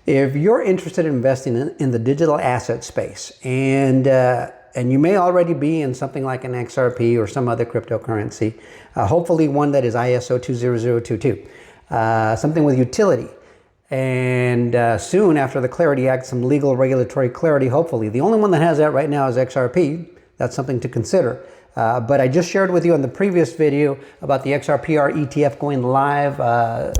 If you're interested in investing in the digital asset space, and you may already be in something like an XRP or some other cryptocurrency, hopefully one that is ISO 20022, something with utility. And soon after the Clarity Act, some legal regulatory clarity, hopefully. The only one that has that right now is XRP. That's something to consider. But I just shared with you in the previous video about the Xrp ETF going live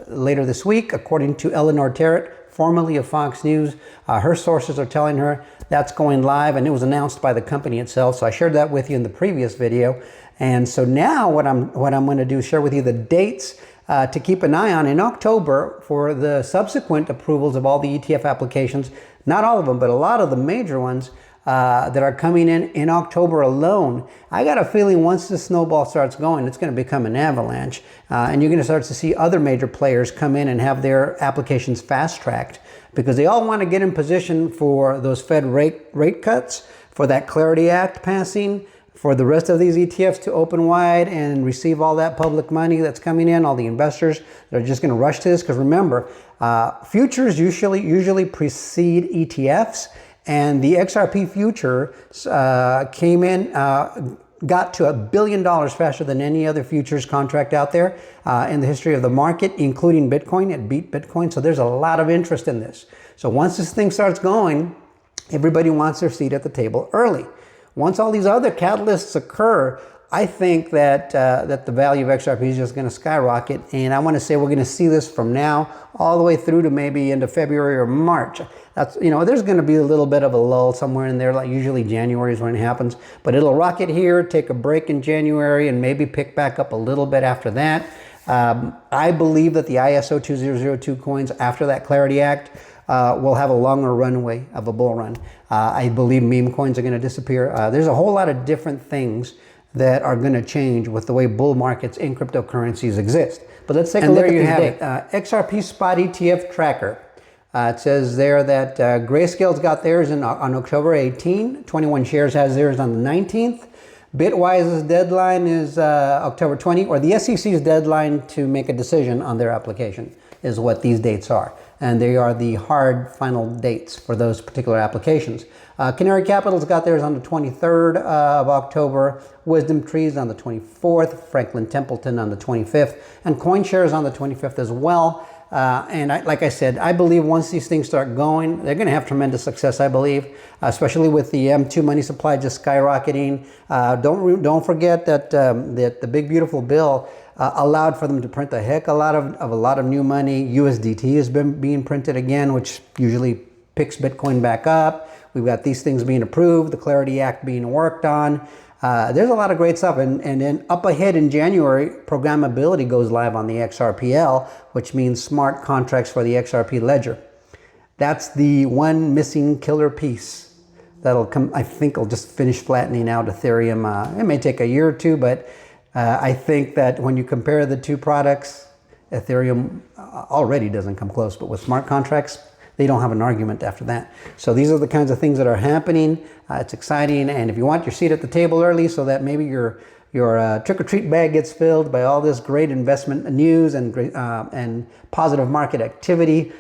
later this week, according to Eleanor Terrett, formerly of Fox News. Her sources are telling her that's going live, and it was announced by the company itself. So I shared that with you in the previous video. And so now what I'm going to do is share with you the dates to keep an eye on in October for the subsequent approvals of all the ETF applications. Not all of them, but a lot of the major ones that are coming in October alone. I got a feeling once the snowball starts going, it's going to become an avalanche. And you're going to start to see other major players come in and have their applications fast-tracked because they all want to get in position for those Fed rate cuts, for that Clarity Act passing, for the rest of these ETFs to open wide and receive all that public money that's coming in, all the investors that are just going to rush to this. Because remember, futures usually precede ETFs. And the XRP future came in, got to $1 billion faster than any other futures contract out there in the history of the market, including Bitcoin. It beat Bitcoin. So there's a lot of interest in this. So once this thing starts going, everybody wants their seat at the table early. Once all these other catalysts occur, I think that that the value of XRP is just going to skyrocket. And I want to say we're going to see this from now all the way through to maybe into February or March. That's, there's going to be a little bit of a lull somewhere in there, like usually January is when it happens. But it'll rocket here, take a break in January, and maybe pick back up a little bit after that. I believe that the ISO 2002 coins after that Clarity Act will have a longer runway of a bull run. I believe meme coins are going to disappear. There's a whole lot of different things that are going to change with the way bull markets in cryptocurrencies exist. But let's take a look at these dates. XRP Spot ETF Tracker. It says there that Grayscale's got theirs on October 18. 21 Shares has theirs on the 19th. Bitwise's deadline is October 20, or the SEC's deadline to make a decision on their application is what these dates are. And they are the hard final dates for those particular applications. Canary Capital's got theirs on the 23rd of October, Wisdom Trees on the 24th, Franklin Templeton on the 25th, and CoinShares on the 25th as well. Like I said, I believe once these things start going, they're going to have tremendous success, I believe, especially with the M2 money supply just skyrocketing. Don't forget that that the big beautiful bill allowed for them to print a heck of a lot of new money. USDT has been being printed again, which usually picks Bitcoin back up. We've got these things being approved, the Clarity Act being worked on. There's a lot of great stuff. And then up ahead in January, programmability goes live on the XRPL, which means smart contracts for the XRP ledger. That's the one missing killer piece that'll come. I think will just finish flattening out Ethereum. It may take a year or two, but I think that when you compare the two products, Ethereum already doesn't come close. But with smart contracts, they don't have an argument after that. So these are the kinds of things that are happening. It's exciting. And if you want your seat at the table early so that maybe your trick-or-treat bag gets filled by all this great investment news and positive market activity,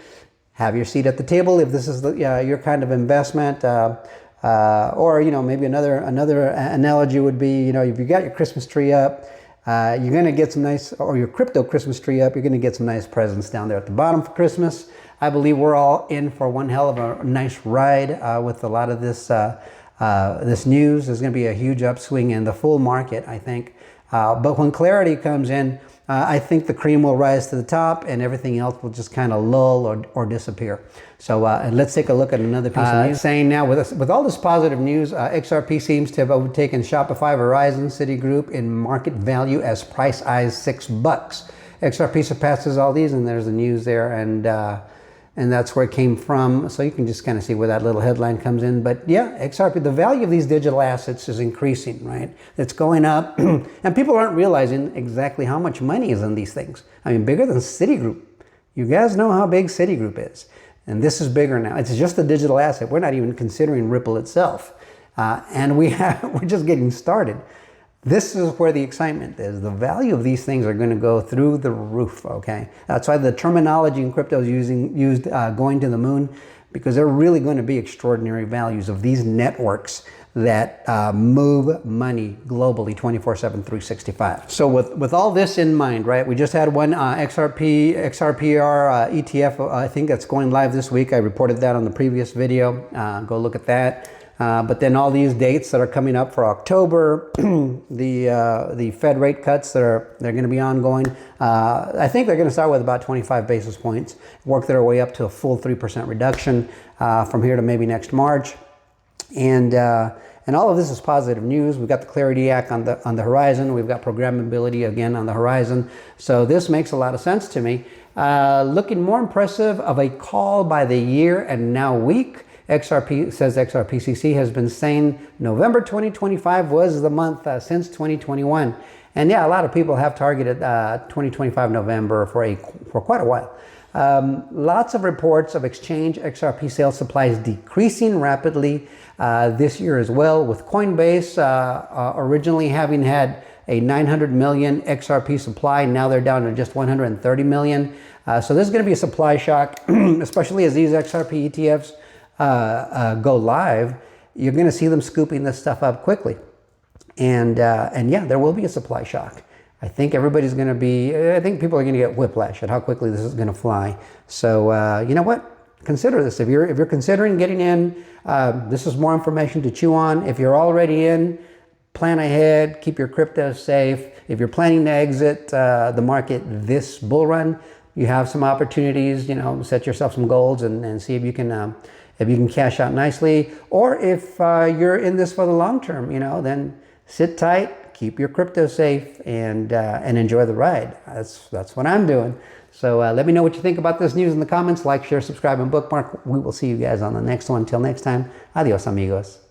have your seat at the table if this is your kind of investment. Or maybe another analogy would be, if you got your Christmas tree up, you're going to get some nice, or your crypto Christmas tree up, you're going to get some nice presents down there at the bottom for Christmas. I believe we're all in for one hell of a nice ride with a lot of this this news. There's going to be a huge upswing in the full market, I think. But when clarity comes in, I think the cream will rise to the top and everything else will just kind of lull or disappear. So and let's take a look at another piece of news. Saying now with all this positive news, XRP seems to have overtaken Shopify, Verizon, Citigroup in market value as price eyes $6. XRP surpasses all these, and there's the news there, and that's where it came from. So you can just kind of see where that little headline comes in. But yeah, XRP, the value of these digital assets is increasing, right? It's going up. And people aren't realizing exactly how much money is in these things. I mean, bigger than Citigroup. You guys know how big Citigroup is. And this is bigger now. It's just a digital asset. We're not even considering Ripple itself. And we're just getting started. This is where the excitement is. The value of these things are going to go through the roof, okay? That's why the terminology in crypto is used going to the moon, because they're really going to be extraordinary values of these networks that move money globally 24/7, 365. So with all this in mind, right, we just had one Xrp ETF, I think that's going live this week. I reported that on the previous video. Go look at that. But then all these dates that are coming up for October, the Fed rate cuts they're going to be ongoing. I think they're going to start with about 25 basis points, work their way up to a full 3% reduction from here to maybe next March. And all of this is positive news. We've got the Clarity Act on the horizon. We've got programmability again on the horizon. So this makes a lot of sense to me. Looking more impressive of a call by the year and now week. XRPCC has been saying November 2025 was the month since 2021. And yeah, a lot of people have targeted 2025 November for quite a while. Lots of reports of exchange XRP sales supplies decreasing rapidly this year as well, with Coinbase originally having had a 900 million XRP supply. Now they're down to just 130 million. So this is going to be a supply shock, especially as these XRP ETFs go live. You're going to see them scooping this stuff up quickly. And yeah, there will be a supply shock. I think everybody's going to I think people are going to get whiplash at how quickly this is going to fly. So you know what? Consider this. If you're considering getting in, this is more information to chew on. If you're already in, plan ahead, keep your crypto safe. If you're planning to exit the market this bull run, you have some opportunities, set yourself some goals and see if you can cash out nicely. Or if you're in this for the long term, then sit tight, keep your crypto safe, and enjoy the ride. That's what I'm doing. So let me know what you think about this news in the comments. Like, share, subscribe, and bookmark. We will see you guys on the next one. Till next time, adios, amigos.